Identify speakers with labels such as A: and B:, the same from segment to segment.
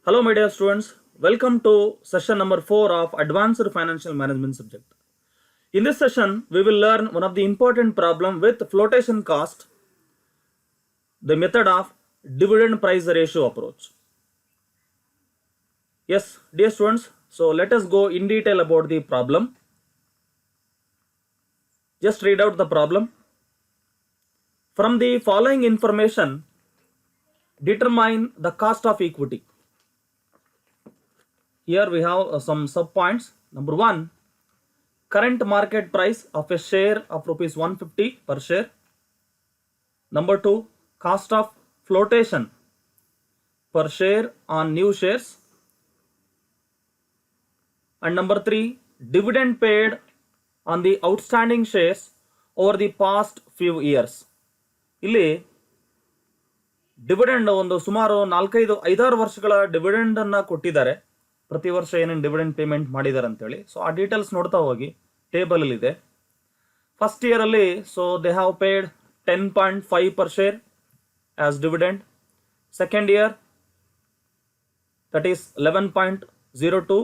A: Hello, my dear students. Welcome to session number 4 of Advanced Financial Management subject. In this session, we will learn one of the important problem with flotation cost, the method of dividend price ratio approach. Yes, dear students, so let us go in detail about the problem. Just read out the problem. From the following information, determine the cost of equity. Here we have some sub points. Number 1, current market price of a share of rupees 150 per share. Number 2, cost of flotation per share on new shares. And number 3, dividend paid on the outstanding shares over the past few years. ಇಲ್ಲಿ dividend ಒಂದು ಸುಮಾರು 4-5 ವರ್ಷಗಳ dividend ಅನ್ನ ಕೊಟ್ಟಿದ್ದಾರೆ. ಪ್ರತಿ ವರ್ಷ ಏನೇನು dividend payment ಮಾಡಿದ್ದಾರೆ ಅಂತೇಳಿ. ಸೊ ಆ ಡೀಟೇಲ್ಸ್ ನೋಡ್ತಾ ಹೋಗಿ, ಟೇಬಲ್ ಅಲ್ಲಿ ಇದೆ. ಫಸ್ಟ್ ಇಯರ್ ಅಲ್ಲಿ so they have paid 10.5 per share as dividend. Second year, that is 11.02,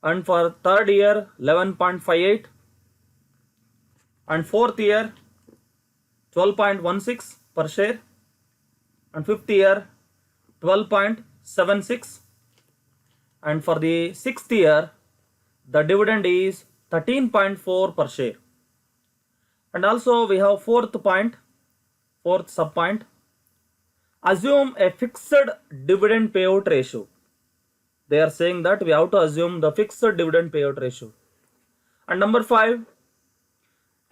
A: and for third year 11.58, and fourth year 12.16 per share, and fifth year 12.76, and for the sixth year the dividend is 13.4 per share. And also we have fourth sub point, assume a fixed dividend payout ratio. They are saying that we have to assume the fixed dividend payout ratio. And number 5,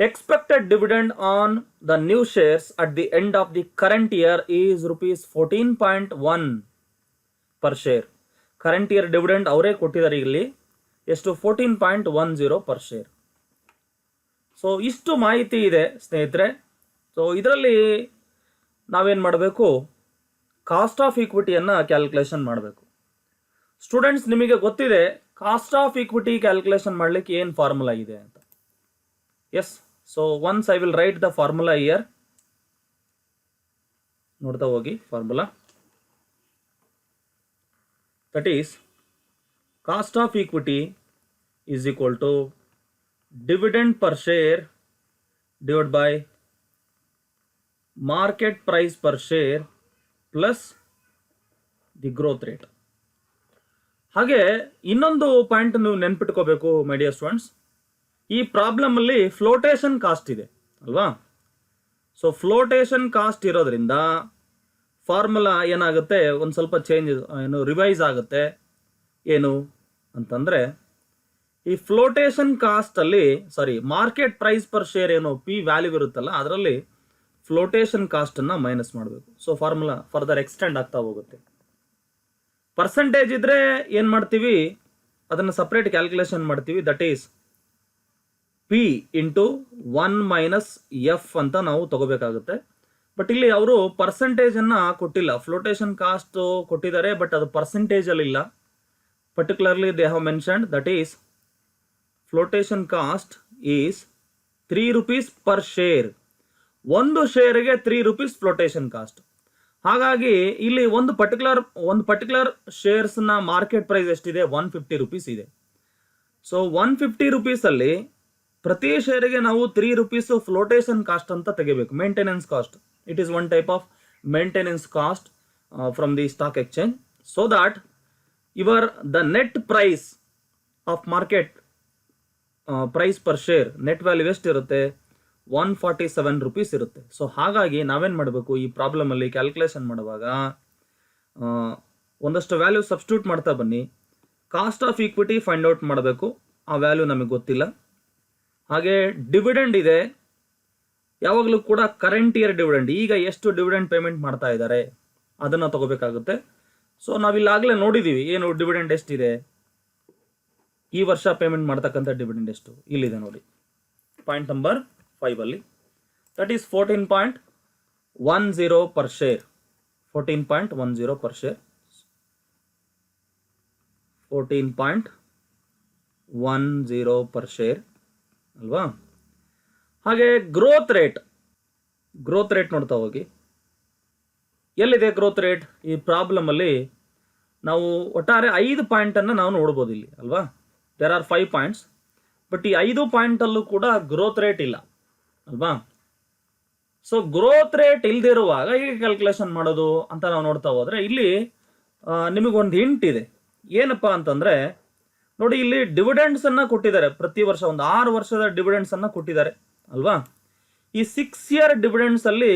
A: expected dividend on the new shares at the end of the current year is rupees 14.1 per share. Current year dividend ಅವರೇ ಕೊಟ್ಟಿದ್ದಾರೆ ಇಲ್ಲಿ ಎಷ್ಟು 14.10 per share. So ಇಷ್ಟು ಮಾಹಿತಿ ಇದೆ ಸ್ನೇಹಿತರೆ. So ಇದರಲ್ಲಿ ನಾವೇನು ಮಾಡಬೇಕು, ಕಾಸ್ಟ್ ಆಫ್ ಈಕ್ವಿಟಿಯನ್ನು ಕ್ಯಾಲ್ಕುಲೇಷನ್ ಮಾಡಬೇಕು. ಸ್ಟೂಡೆಂಟ್ಸ್, ನಿಮಗೆ ಗೊತ್ತಿದೆ ಕಾಸ್ಟ್ ಆಫ್ ಈಕ್ವಿಟಿ ಕ್ಯಾಲ್ಕುಲೇಷನ್ ಮಾಡಲಿಕ್ಕೆ ಏನು ಫಾರ್ಮುಲಾ ಇದೆ ಅಂತ. Yes, so once I will write the formula here. ನೋಡ್ತಾ ಹೋಗಿ ಫಾರ್ಮುಲಾ. That is, cost of equity is equal to dividend per share divided by market price per share plus the growth rate. ಹಾಗೆ ಇನ್ನೊಂದು point ನೀವು ನೆನ್ಪಿಟ್ಕೋಬೇಕು my dear students. ಈ problem ಅಲ್ಲಿ flotation cost ಇದೆ ಅಲ್ವಾ. ಸೊ ಫ್ಲೋಟೇಷನ್ ಕಾಸ್ಟ್ ಇರೋದ್ರಿಂದ formula ಏನಾಗುತ್ತೆ, ಒಂದು ಸ್ವಲ್ಪ ಚೇಂಜ್ ರಿವೈಸ್ ಆಗುತ್ತೆ. ಏನು ಅಂತಂದರೆ, ಈ ಫ್ಲೋಟೇಷನ್ ಕಾಸ್ಟಲ್ಲಿ ಮಾರ್ಕೆಟ್ ಪ್ರೈಸ್ ಪರ್ ಶೇರ್ ಏನು ಪಿ ವ್ಯಾಲ್ಯೂ ಇರುತ್ತಲ್ಲ, ಅದರಲ್ಲಿ ಫ್ಲೋಟೇಷನ್ ಕಾಸ್ಟನ್ನು ಮೈನಸ್ ಮಾಡಬೇಕು. ಸೊ ಫಾರ್ಮುಲಾ ಫರ್ದರ್ ಎಕ್ಸ್ಟೆಂಡ್ ಆಗ್ತಾ ಹೋಗುತ್ತೆ. ಪರ್ಸೆಂಟೇಜ್ ಇದ್ದರೆ ಏನು ಮಾಡ್ತೀವಿ, ಅದನ್ನು ಸಪ್ರೇಟ್ ಕ್ಯಾಲ್ಕುಲೇಷನ್ ಮಾಡ್ತೀವಿ. That is P into 1 - F ಅಂತ ನಾವು ತಗೋಬೇಕಾಗುತ್ತೆ. ಬಟ್ ಇಲ್ಲಿ ಅವರು ಪರ್ಸೆಂಟೇಜನ್ನು ಕೊಟ್ಟಿಲ್ಲ. ಫ್ಲೋಟೇಷನ್ ಕಾಸ್ಟ್ ಕೊಟ್ಟಿದ್ದಾರೆ, ಬಟ್ ಅದು ಪರ್ಸೆಂಟೇಜಲ್ಲಿ ಇಲ್ಲ. Particularly they have mentioned that is flotation cost is 3 rupees per share. ಒಂದು ಶೇರಿಗೆ 3 rupees ಫ್ಲೋಟೇಷನ್ ಕಾಸ್ಟ್. ಹಾಗಾಗಿ ಇಲ್ಲಿ ಒಂದು ಪರ್ಟಿಕ್ಯುಲರ್ ಶೇರ್ಸ್ನ ಮಾರ್ಕೆಟ್ ಪ್ರೈಸ್ ಎಷ್ಟಿದೆ, 150 rupees ಇದೆ. ಸೊ 150 rupees ಅಲ್ಲಿ ಪ್ರತಿ ಶೇರಿಗೆ ನಾವು 3 rupees ಫ್ಲೋಟೇಷನ್ ಕಾಸ್ಟ್ ಅಂತ ತೆಗಿಬೇಕು. Maintenance cost. It is one type of maintenance cost from the stock exchange, so that the net price of market price per share net value ಎಷ್ಟು ಇರುತ್ತೆ, 147 rupees ಇರುತ್ತೆ. So ಹಾಗಾಗಿ ನಾವೇನು ಮಾಡಬೇಕು, ಈ ಪ್ರಾಬ್ಲಮ್ ಅಲ್ಲಿ ಕ್ಯಾಲ್ಕುಲೇಷನ್ ಮಾಡುವಾಗ ಒಂದಷ್ಟು ವ್ಯಾಲ್ಯೂ ಸಬ್ಸ್ಟಿಟ್ಯೂಟ್ ಮಾಡ್ತಾ ಬನ್ನಿ. Cost of equity find out ಮಾಡಬೇಕು, ಆ ವ್ಯಾಲ್ಯೂ ನಮಗೆ ಗೊತ್ತಿಲ್ಲ. ಹಾಗೆ ಡಿವಿಡೆಂಡ್ ಇದೆ, ಯಾವಾಗಲೂ ಕೂಡ ಕರೆಂಟ್ ಇಯರ್ ಡಿವಿಡೆಂಡ್, ಈಗ ಎಷ್ಟು ಡಿವಿಡೆಂಡ್ ಪೇಮೆಂಟ್ ಮಾಡ್ತಾ ಇದ್ದಾರೆ ಅದನ್ನು ತಗೋಬೇಕಾಗುತ್ತೆ. ಸೊ ನಾವಿಲ್ಲಾಗಲೇ ನೋಡಿದ್ದೀವಿ ಏನು ಡಿವಿಡೆಂಡ್ ಎಷ್ಟಿದೆ, ಈ ವರ್ಷ ಪೇಮೆಂಟ್ ಮಾಡ್ತಕ್ಕಂಥ ಡಿವಿಡೆಂಡ್ ಎಷ್ಟು ಇಲ್ಲಿದೆ ನೋಡಿ, ಪಾಯಿಂಟ್ ನಂಬರ್ 5 ಅಲ್ಲಿ. That is 14.10 per share. 14.10 per share. 14.10 per share ಅಲ್ವಾ. ಹಾಗೆ ಗ್ರೋತ್ ರೇಟ್ ನೋಡ್ತಾ ಹೋಗಿ. ಎಲ್ಲಿದೆ ಗ್ರೋತ್ ರೇಟ್? ಈ ಪ್ರಾಬ್ಲಮ್ ಅಲ್ಲಿ ನಾವು ಒಟ್ಟಾರೆ 5 ಪಾಯಿಂಟನ್ನು ನಾವು ನೋಡ್ಬೋದು ಇಲ್ಲಿ ಅಲ್ವಾ. ದೇರ್ ಆರ್ 5 ಪಾಯಿಂಟ್ಸ್, ಬಟ್ ಈ 5 ಪಾಯಿಂಟಲ್ಲೂ ಕೂಡ ಗ್ರೋತ್ ರೇಟ್ ಇಲ್ಲ ಅಲ್ವಾ. ಸೊ ಗ್ರೋತ್ ರೇಟ್ ಇಲ್ದಿರುವಾಗ ಹೇಗೆ ಕ್ಯಾಲ್ಕುಲೇಷನ್ ಮಾಡೋದು ಅಂತ ನಾವು ನೋಡ್ತಾ ಹೋದ್ರೆ ಇಲ್ಲಿ ನಿಮಗೊಂದು ಹಿಂಟ್ ಇದೆ. ಏನಪ್ಪ ಅಂತಂದ್ರೆ ನೋಡಿ, ಇಲ್ಲಿ ಡಿವಿಡೆಂಡ್ಸ್ ಅನ್ನ ಕೊಟ್ಟಿದ್ದಾರೆ. ಪ್ರತಿ ವರ್ಷ ಒಂದು 6 ವರ್ಷದ ಡಿವಿಡೆಂಡ್ಸ್ ಅನ್ನ ಕೊಟ್ಟಿದ್ದಾರೆ ಅಲ್ವಾ. ಈ 6 ಇಯರ್ ಡಿವಿಡೆಂಡ್ಸ್ ಅಲ್ಲಿ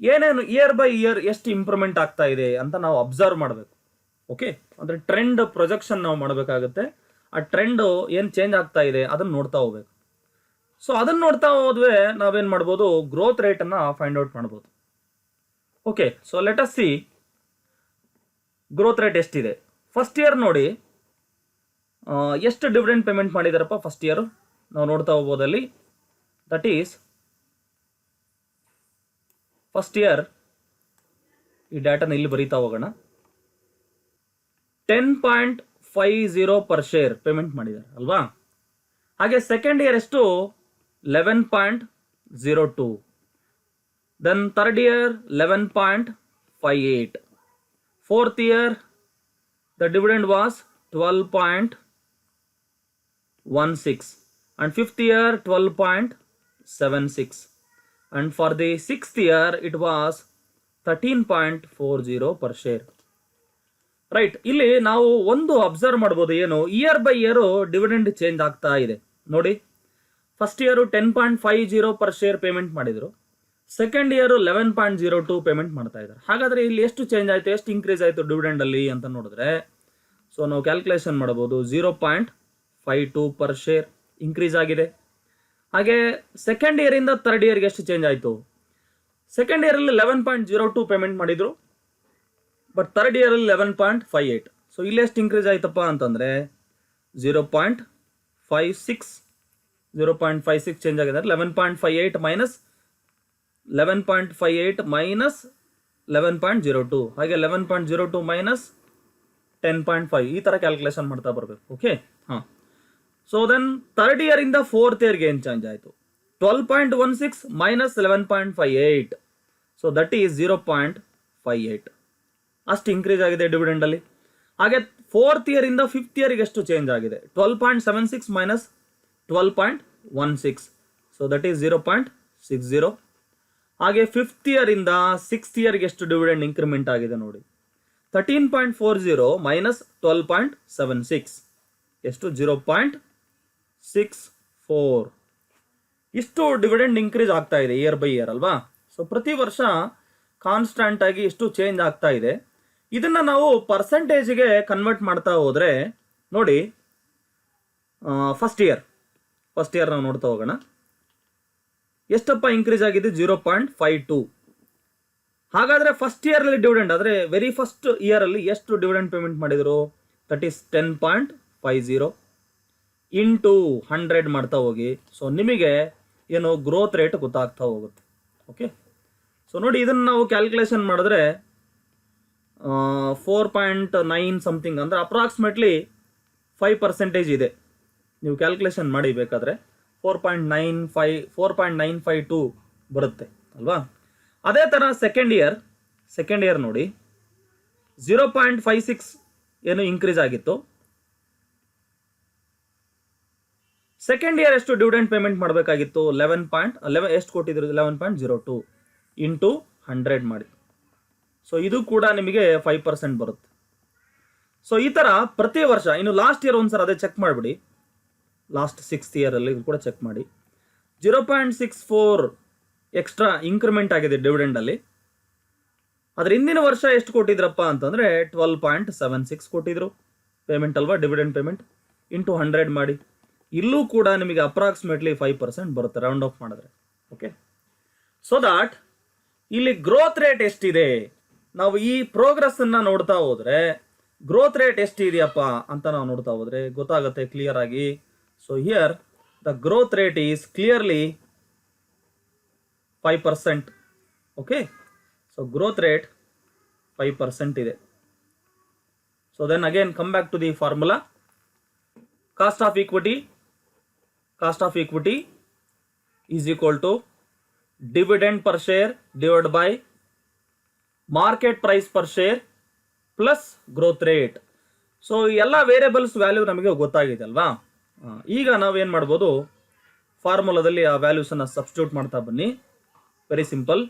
A: ಏನೇನು ಇಯರ್ ಬೈ ಇಯರ್ ಎಷ್ಟು ಇಂಪ್ರೂವ್ಮೆಂಟ್ ಆಗ್ತಾ ಇದೆ ಅಂತ ನಾವು ಅಬ್ಸರ್ವ್ ಮಾಡಬೇಕು. ಓಕೆ, ಅಂದ್ರೆ ಟ್ರೆಂಡ್ ಪ್ರೊಜೆಕ್ಷನ್ ನಾವು ಮಾಡಬೇಕಾಗುತ್ತೆ. ಆ ಟ್ರೆಂಡ್ ಏನು ಚೇಂಜ್ ಆಗ್ತಾ ಇದೆ ಅದನ್ನ ನೋಡ್ತಾ ಹೋಗ್ಬೇಕು. ಸೊ ಅದನ್ನ ನೋಡ್ತಾ ಹೋದ್ವೆ ನಾವೇನ್ ಮಾಡ್ಬೋದು, ಗ್ರೋತ್ ರೇಟ್ ಅನ್ನ ಫೈಂಡ್ ಔಟ್ ಮಾಡ್ಬೋದು. Okay, so let us see growth rate ಎಷ್ಟಿದೆ. ಫಸ್ಟ್ ಇಯರ್ ನೋಡಿ ಎಷ್ಟು ಡಿವಿಡೆಂಡ್ ಪೇಮೆಂಟ್ ಮಾಡಿದಾರಪ್ಪ ಫಸ್ಟ್ ಇಯರ್ ನಾವು ನೋಡ್ತಾ ಹೋಗ್ಬೋದಲ್ಲಿ. ದಟ್ ಈಸ್ ಫಸ್ಟ್ ಇಯರ್, ಈ ಡಾಟಾನ ಇಲ್ಲಿ ಬರೀತಾ ಹೋಗೋಣ. 10.50 ಪರ್ ಶೇರ್ ಪೇಮೆಂಟ್ ಮಾಡಿದ್ದಾರೆ ಅಲ್ವಾ. ಹಾಗೆ ಸೆಕೆಂಡ್ ಇಯರ್ ಎಷ್ಟು, 11.02. Then third year 11.58. Fourth year the dividend was 12.16 and fifth year 12.76 and for the sixth year it was 13.40 per share. Right, ಇಲ್ಲಿ ನಾವು ಒಂದು ಅಬ್ಸರ್ವ್ ಮಾಡ್ಬೋದು, ಏನು year by year dividend change ಆಗ್ತಾ ಇದೆ ನೋಡಿ. First year 10.50 per share payment ಮಾಡಿದ್ರು, second year 11.02 payment ಮಾಡ್ತಾ ಇದ್ದಾರೆ. ಹಾಗಾದ್ರೆ ಇಲ್ಲಿ ಎಷ್ಟು ಚೇಂಜ್ ಆಯ್ತು, ಎಷ್ಟು ಇನ್ಕ್ರೀಸ್ ಆಯ್ತು ಡಿವಿಡೆಂಡ್ ಅಲ್ಲಿ ಅಂತ ನೋಡಿದ್ರೆ, ಸೊ ನಾವು ಕ್ಯಾಲ್ಕುಲೇಷನ್ ಮಾಡಬಹುದು. 0.52 ಪರ್ ಶೇರ್ ಇನ್ಕ್ರೀಸ್ ಆಗಿದೆ. ಹಾಗೆ ಸೆಕೆಂಡ್ ಇಯರ್ ಇಂದ ಥರ್ಡ್ ಇಯರ್ಗೆ ಎಷ್ಟು ಚೇಂಜ್ ಆಯಿತು, ಸೆಕೆಂಡ್ ಇಯರ್ ಅಲ್ಲಿ 11.02 ಪೇಮೆಂಟ್ ಮಾಡಿದ್ರು, ಬಟ್ ಥರ್ಡ್ ಇಯರ್ ಅಲ್ಲಿ 11.58. ಸೊ ಇಲ್ಲಿ ಎಷ್ಟು ಇನ್ಕ್ರೀಸ್ ಆಯ್ತಪ್ಪ ಅಂತಂದ್ರೆ 0.56 ಚೇಂಜ್ ಆಗಿದೆ. 11.58 ಮೈನಸ್ 11.02 ಹಾಗೆ 11.02 ಮೈನಸ್ 10.5 ಈ ತರ ಕ್ಯಾಲ್ಕುಲೇಷನ್ ಮಾಡ್ತಾ ಬರಬೇಕು. Okay, so then third year ಇಂದ ಫೋರ್ತ್ ಇಯರ್ಗೆ ಏನು ಚೇಂಜ್ ಆಯಿತು, 12.16 ಮೈನಸ್ 11.58. ಸೊ ದಟ್ ಈಸ್ 0.58 ಅಷ್ಟು ಇನ್ಕ್ರೀಸ್ ಆಗಿದೆ ಡಿವಿಡೆಂಡ್ ಅಲ್ಲಿ. ಹಾಗೆ ಫೋರ್ತ್ ಇಯರ್ ಇಂದ ಫಿಫ್ತ್ ಇಯರ್ಗೆ ಎಷ್ಟು ಚೇಂಜ್ ಆಗಿದೆ, 12.76 ಮೈನಸ್ 12.16. So that is 0.60. ಹಾಗೆ ಫಿಫ್ತ್ ಇಯರ್ ಇಂದ ಸಿಕ್ಸ್ತ್ ಇಯರ್ಗೆ ಎಷ್ಟು ಡಿವಿಡೆಂಡ್ ಇನ್ಕ್ರಿಮೆಂಟ್ ಆಗಿದೆ ನೋಡಿ, 13.40 ಮೈನಸ್ 12.76 ಎಷ್ಟು, 0.64. ಇಷ್ಟು ಡಿವಿಡೆಂಡ್ ಇನ್ಕ್ರೀಸ್ ಆಗ್ತಾ ಇದೆ ಇಯರ್ ಬೈ ಇಯರ್ ಅಲ್ವಾ. ಸೊ ಪ್ರತಿ ವರ್ಷ ಕಾನ್ಸ್ಟಂಟ್ ಆಗಿ ಎಷ್ಟು ಚೇಂಜ್ ಆಗ್ತಾ ಇದೆ. ಇದನ್ನ ನಾವು ಪರ್ಸೆಂಟೇಜ್ಗೆ ಕನ್ವರ್ಟ್ ಮಾಡ್ತಾ ಹೋದ್ರೆ ನೋಡಿ, ಫಸ್ಟ್ ಇಯರ್ ನಾವು ನೋಡ್ತಾ ಹೋಗೋಣ. ಎಷ್ಟಪ್ಪ ಇನ್ಕ್ರೀಸ್ ಆಗಿದೆ, 0.52. ಹಾಗಾದ್ರೆ ಫಸ್ಟ್ ಇಯರ್ ಅಲ್ಲಿ ಡಿವಿಡೆಂಡ್ ಆದ್ರೆ ವೆರಿ ಫಸ್ಟ್ ಇಯರ್ ಅಲ್ಲಿ ಎಷ್ಟು ಡಿವಿಡೆಂಡ್ ಪೇಮೆಂಟ್ ಮಾಡಿದ್ರು, ದಟ್ ಈಸ್ 10.50 ಇಂಟು 100 ಮಾಡ್ತಾ ಹೋಗಿ. ಸೊ ನಿಮಗೆ ಏನು ಗ್ರೋತ್ ರೇಟ್ ಗೊತ್ತಾಗ್ತಾ ಹೋಗುತ್ತೆ. ಓಕೆ, ಸೊ ನೋಡಿ ಇದನ್ನು ನಾವು ಕ್ಯಾಲ್ಕುಲೇಷನ್ ಮಾಡಿದ್ರೆ 4.9 ಸಮಥಿಂಗ್ ಅಂದರೆ ಅಪ್ರಾಕ್ಸಿಮೇಟ್ಲಿ 5% ಇದೆ. ನೀವು ಕ್ಯಾಲ್ಕುಲೇಷನ್ ಮಾಡಿ ಬೇಕಾದರೆ 4.952 ಬರುತ್ತೆ ಅಲ್ವಾ. ಅದೇ ಥರ ಸೆಕೆಂಡ್ ಇಯರ್ ನೋಡಿ 0.56 ಏನು ಇನ್ಕ್ರೀಸ್ ಆಗಿತ್ತು. ಸೆಕೆಂಡ್ ಇಯರ್ ಎಷ್ಟು ಡಿವಿಡೆಂಡ್ ಪೇಮೆಂಟ್ ಮಾಡಬೇಕಾಗಿತ್ತು, 11 ಎಷ್ಟು ಕೊಟ್ಟಿದ್ರು, 11.02 ಇಂಟು 100 ಮಾಡಿ. ಸೊ ಇದು ಕೂಡ ನಿಮಗೆ 5% ಬರುತ್ತೆ. ಸೊ ಈ ಥರ ಪ್ರತಿ ವರ್ಷ, ಇನ್ನು ಲಾಸ್ಟ್ ಇಯರ್ ಒಂದ್ಸಲ ಅದೇ ಚೆಕ್ ಮಾಡಿಬಿಡಿ, ಲಾಸ್ಟ್ 6th ಇಯರಲ್ಲಿ ಕೂಡ ಚೆಕ್ ಮಾಡಿ. 0.64 ಎಕ್ಸ್ಟ್ರಾ ಇಂಕ್ರಿಮೆಂಟ್ ಆಗಿದೆ ಡಿವಿಡೆಂಡಲ್ಲಿ. ಅದ್ರ ಹಿಂದಿನ ವರ್ಷ ಎಷ್ಟು ಕೊಟ್ಟಿದ್ರಪ್ಪ ಅಂತಂದರೆ 12.76 ಕೊಟ್ಟಿದ್ರು ಪೇಮೆಂಟ್ ಅಲ್ವಾ, ಡಿವಿಡೆಂಡ್ ಪೇಮೆಂಟ್ ಇಂಟು 100 ಮಾಡಿ. ಇಲ್ಲೂ ಕೂಡ ನಿಮಗೆ ಅಪ್ರಾಕ್ಸಿಮೇಟ್ಲಿ 5% ಬರುತ್ತೆ ರೌಂಡ್ ಆಫ್ ಮಾಡಿದ್ರೆ. ಓಕೆ, ಸೊ ದಾಟ್ ಇಲ್ಲಿ ಗ್ರೋತ್ ರೇಟ್ ಎಷ್ಟಿದೆ, ನಾವು ಈ ಪ್ರೋಗ್ರೆಸ್ಸನ್ನು ನೋಡ್ತಾ ಹೋದರೆ ಗ್ರೋತ್ ರೇಟ್ ಎಷ್ಟಿದೆಯಪ್ಪ ಅಂತ ನಾವು ನೋಡ್ತಾ ಹೋದರೆ ಗೊತ್ತಾಗುತ್ತೆ ಕ್ಲಿಯರ್ ಆಗಿ. So here the growth rate is clearly 5%. Okay, so growth rate 5% ಇದೆ. So then again come back to the formula. Cost of equity is equal to dividend per share divided by market price per share plus growth rate. So ಎಲ್ಲ variables value ನಮಗೆ ಗೊತ್ತಾಗಿದೆ ಅಲ್ವಾ. ಈಗ ನಾವೇನು ಮಾಡ್ಬೋದು, ಫಾರ್ಮುಲಾದಲ್ಲಿ ಆ ವ್ಯಾಲ್ಯೂಸನ್ನು substitute ಮಾಡ್ತಾ ಬನ್ನಿ. Very simple.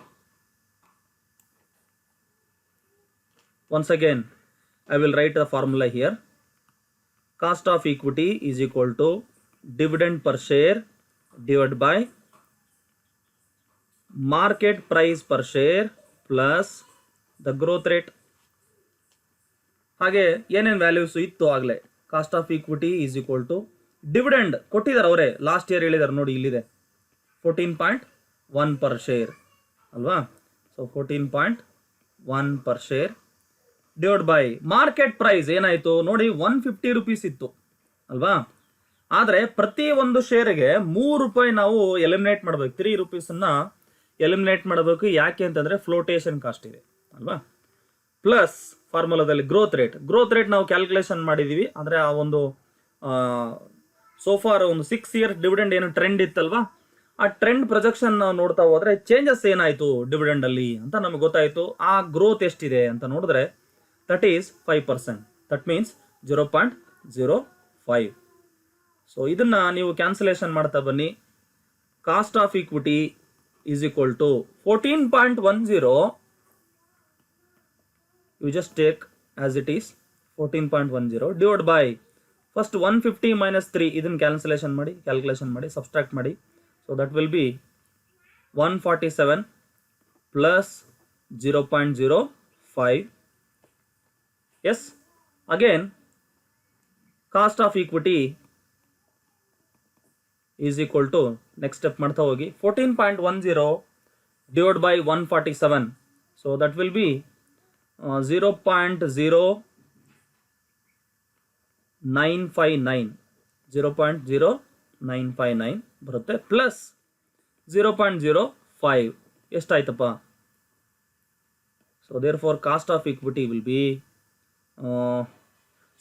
A: Once again, I will write the formula here. Cost of equity is equal to dividend per share divided by market price per share plus the growth rate. ಹಾಗೆ ಏನೇನು ವ್ಯಾಲ್ಯೂಸ್ ಇತ್ತು ಆಗಲೇ, cost of equity is equal to dividend ಕೊಟ್ಟಿದ್ದಾರೆ ಅವರೇ, last year ಹೇಳಿದ್ದಾರೆ ನೋಡಿ, ಇಲ್ಲಿದೆ 14.1 per share ಅಲ್ವಾ. So 14.1 per share divide by market price ಏನಾಯಿತು ನೋಡಿ, 150 rupees ಇತ್ತು ಅಲ್ವಾ. ಆದರೆ ಪ್ರತಿ ಒಂದು ಶೇರಿಗೆ 3 ರೂಪಾಯಿ ನಾವು ಎಲಿಮಿನೇಟ್ ಮಾಡಬೇಕು, 3 rupeesನ್ನ ಎಲಿಮಿನೇಟ್ ಮಾಡಬೇಕು. ಯಾಕೆ ಅಂತಂದರೆ ಫ್ಲೋಟೇಷನ್ ಕಾಸ್ಟ್ ಇದೆ ಅಲ್ವಾ. ಪ್ಲಸ್ ಫಾರ್ಮುಲಾದಲ್ಲಿ ಗ್ರೋತ್ ರೇಟ್ ನಾವು ಕ್ಯಾಲ್ಕುಲೇಷನ್ ಮಾಡಿದ್ದೀವಿ. ಅಂದರೆ ಆ ಒಂದು ಸೋಫಾರ್ ಒಂದು 6 years ಡಿವಿಡೆಂಡ್ ಏನು ಟ್ರೆಂಡ್ ಇತ್ತಲ್ವಾ, ಆ ಟ್ರೆಂಡ್ ಪ್ರೊಜೆಕ್ಷನ್ ನಾವು ನೋಡ್ತಾ ಹೋದರೆ ಚೇಂಜಸ್ ಏನಾಯಿತು ಡಿವಿಡೆಂಡಲ್ಲಿ ಅಂತ ನಮಗೆ ಗೊತ್ತಾಯಿತು. ಆ ಗ್ರೋತ್ ಎಷ್ಟಿದೆ ಅಂತ ನೋಡಿದ್ರೆ that is 5%. that means 0.05. So ಇದನ್ನ ನೀವು ಕ್ಯಾನ್ಸಲೇಷನ್ ಮಾಡ್ತಾ ಬನ್ನಿ. Cost of equity is equal to 14.10. you just take as it is 14.10 divided by first 150 minus 3, ಇದನ್ನ ಕ್ಯಾಲ್ಕುಲೇಷನ್ ಮಾಡಿ ಸಬ್ಸ್ಟ್ರಾಕ್ಟ್ ಮಾಡಿ. So that will be 147 plus 0.05. Yes, again cost of equity is equal to, next step ಮಾಡ್ತಾ ಹೋಗಿ, 14.10 divided by 147. so that will be 0.0959 ಬರುತ್ತೆ, plus 0.05 ಎಷ್ಟಾಯ್ತಪ್ಪ. so therefore cost of equity will be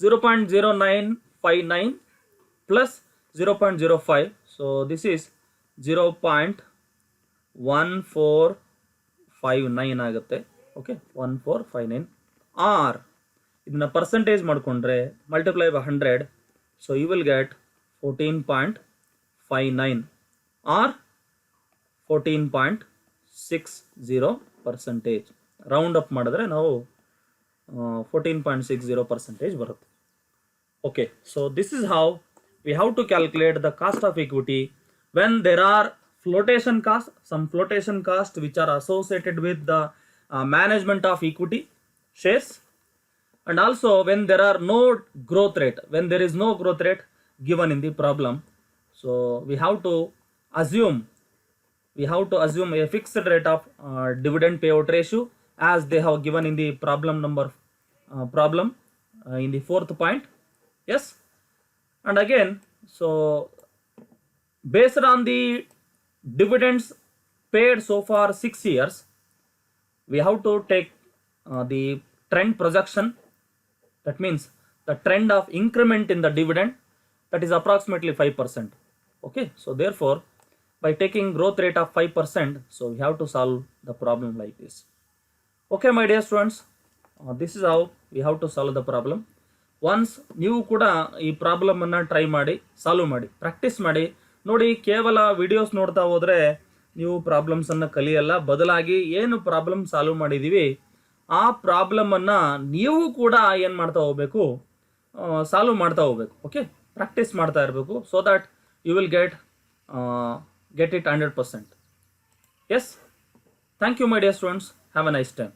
A: 0.0959 plus 0.05. so this is 0.1459 ಆಗುತ್ತೆ. Okay, 1459. Or ಇದನ್ನ percentage ಮಾಡಿಕೊಂಡ್ರೆ multiply by 100. So you will get 14.59 or 14.60%. Round up ಮಾಡಿದ್ರೆ ನಾವು 14.60% ಬರುತ್ತೆ. Okay, so this is how we have to calculate the cost of equity when there are flotation costs, some flotation costs which are associated with the management of equity shares, and also when there are no growth rate, when there is no growth rate given in the problem. So we have to assume a fixed rate of dividend payout ratio as they have given in the problem in the 4th point. Yes, and again, so based on the dividends paid so far 6 years, we have to take the trend projection. That means the trend of increment in the dividend, that is approximately 5%. Okay, so therefore by taking growth rate of 5%, so we have to solve the problem like this. Okay my dear students, this is how we have to solve the problem. Once ನೀವು ಕೂಡ ಈ ಪ್ರಾಬ್ಲಮನ್ನು try ಮಾಡಿ solve ಮಾಡಿ practice ಮಾಡಿ ನೋಡಿ. ಕೇವಲ videos ನೋಡ್ತಾ ಹೋದರೆ ನೀವು ಪ್ರಾಬ್ಲಮ್ಸನ್ನು ಕಲಿಯಲ್ಲ, ಬದಲಾಗಿ ಏನು ಪ್ರಾಬ್ಲಮ್ ಸಾಲ್ವ್ ಮಾಡಿದ್ದೀವಿ ಆ ಪ್ರಾಬ್ಲಮನ್ನು ನೀವು ಕೂಡ ಏನು ಮಾಡ್ತಾ ಹೋಗಬೇಕು, ಸಾಲ್ವ್ ಮಾಡ್ತಾ ಹೋಗಬೇಕು. ಓಕೆ, ಪ್ರಾಕ್ಟೀಸ್ ಮಾಡ್ತಾ ಇರಬೇಕು. So that you will get it 100%. Yes, thank you my dear students. Have a nice time.